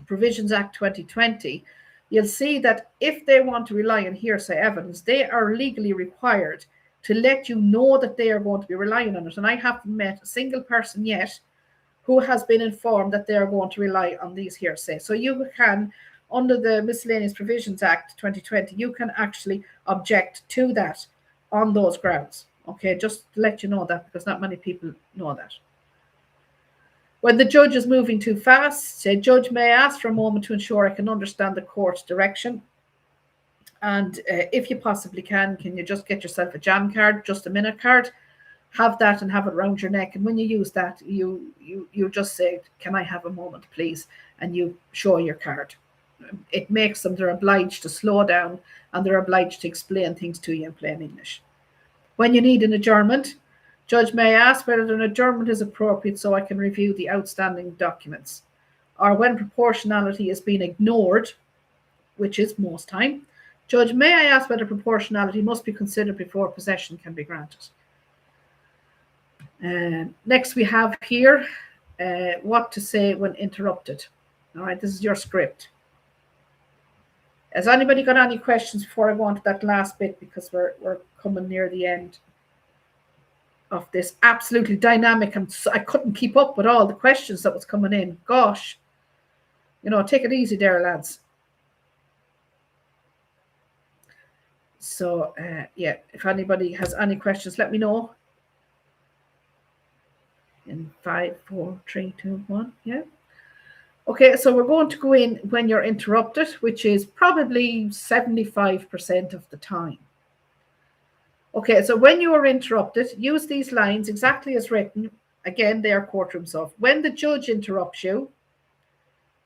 Provisions Act 2020, you'll see that if they want to rely on hearsay evidence, they are legally required to let you know that they are going to be relying on it. And I haven't met a single person yet who has been informed that they are going to rely on these hearsay. So you can, under the Miscellaneous Provisions Act 2020, you can actually object to that on those grounds. Okay, just to let you know that, because not many people know that. When the judge is moving too fast, the judge may ask for a moment to ensure I can understand the court's direction. And if you possibly can you just get yourself a jam card, just a minute card, have that and have it around your neck. And when you use that, you just say, can I have a moment, please? And you show your card. It makes them, they're obliged to slow down and they're obliged to explain things to you in plain English. When you need an adjournment, judge may ask whether an adjournment is appropriate so I can review the outstanding documents. Or when proportionality is being ignored, which is most time, judge, may I ask whether proportionality must be considered before possession can be granted? Next we have here what to say when interrupted. All right, this is your script. Has anybody got any questions before I go on to that last bit, because we're coming near the end of this absolutely dynamic, and I couldn't keep up with all the questions that was coming in. Gosh, take it easy there, lads. So, yeah, if anybody has any questions, let me know. In 5, 4, 3, 2, 1, yeah. Okay, so we're going to go in when you're interrupted, which is probably 75% of the time. Okay, so when you are interrupted, use these lines exactly as written Again, they are courtroom stuff. When the judge interrupts you,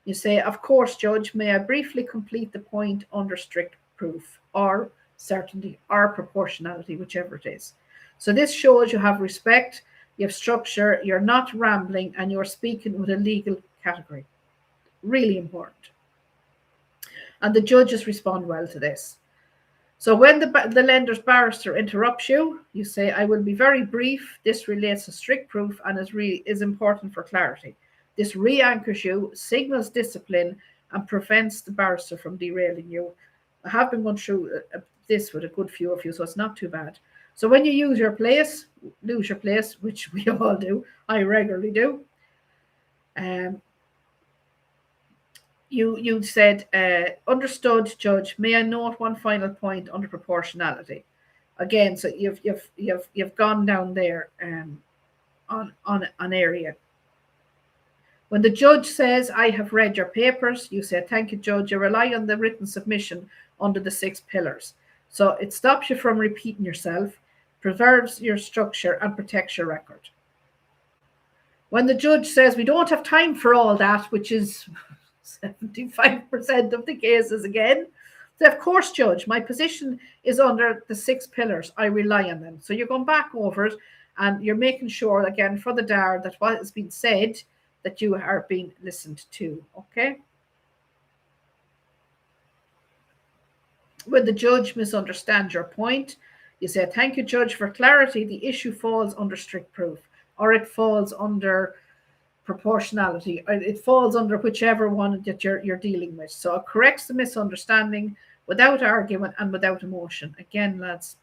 you say, of course, Judge, may I briefly complete the point under strict proof or certainty or proportionality, whichever it is. So this shows you have respect, you have structure, you're not rambling, and you're speaking with a legal category. Really important. And the judges respond well to this. So when the lender's barrister interrupts you, you say, I will be very brief. This relates to strict proof and is important for clarity. This re-anchors you, signals discipline, and prevents the barrister from derailing you. I have been going through this with a good few of you, so it's not too bad. So when you lose your place, which we all do, I regularly do, you said, understood, Judge, may I note one final point under proportionality? Again, so you've gone down there on an area. When the judge says, I have read your papers, you say, thank you, Judge. You rely on the written submission under the 6 pillars. So it stops you from repeating yourself, preserves your structure, and protects your record. When the judge says, we don't have time for all that, which is 75% of the cases again, say, of course, Judge, my position is under the 6 pillars. I rely on them. So you're going back over it, and you're making sure, again, for the DAR, that what has been said, that you are being listened to, okay? When the judge misunderstands your point, you say, thank you, Judge, for clarity. The issue falls under strict proof, or it falls under proportionality, or it falls under whichever one that you're dealing with. So it corrects the misunderstanding without argument and without emotion. Again, lads,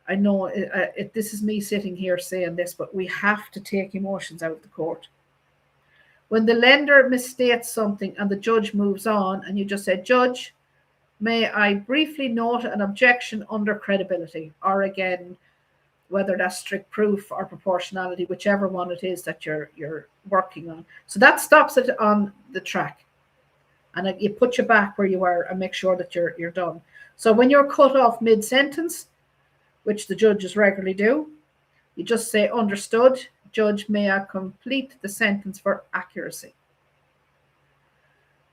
I know this is me sitting here saying this, but we have to take emotions out of the court. When the lender misstates something and the judge moves on, and you just say, Judge, may I briefly note an objection under credibility, or again, whether that's strict proof or proportionality, whichever one it is that you're working on. So that stops it on the track, and you put you back where you are and make sure that you're done. So when you're cut off mid-sentence, which the judges regularly do, you just say, understood, Judge, may I complete the sentence for accuracy.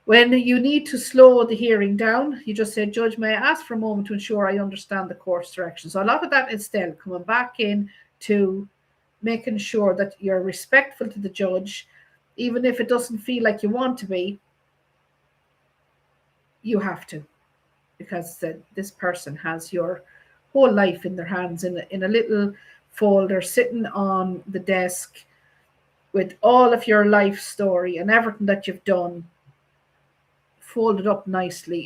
When you need to slow the hearing down, you just say, Judge, may I ask for a moment to ensure I understand the court's direction. So a lot of that is still coming back in to making sure that you're respectful to the judge, even if it doesn't feel like you want to be, you have to, because this person has your whole life in their hands in a little folder sitting on the desk with all of your life story and everything that you've done folded up nicely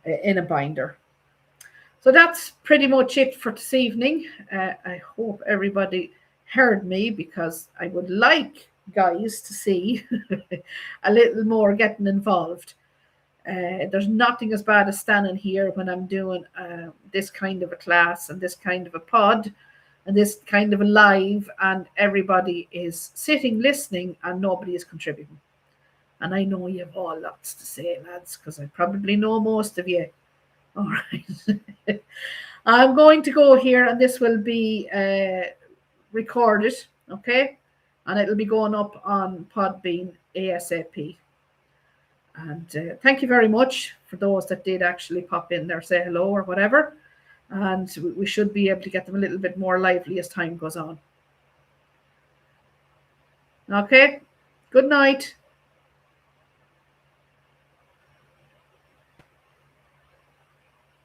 in a binder. So that's pretty much it for this evening. I hope everybody heard me, because I would like guys to see a little more getting involved. There's nothing as bad as standing here when I'm doing this kind of a class and this kind of a pod and this kind of a live, and everybody is sitting listening and nobody is contributing. And I know you have all lots to say, lads, because I probably know most of you. All right. I'm going to go here, and this will be recorded, okay? And it'll be going up on Podbean ASAP. And thank you very much for those that did actually pop in there, say hello or whatever. And we should be able to get them a little bit more lively as time goes on. Okay, good night.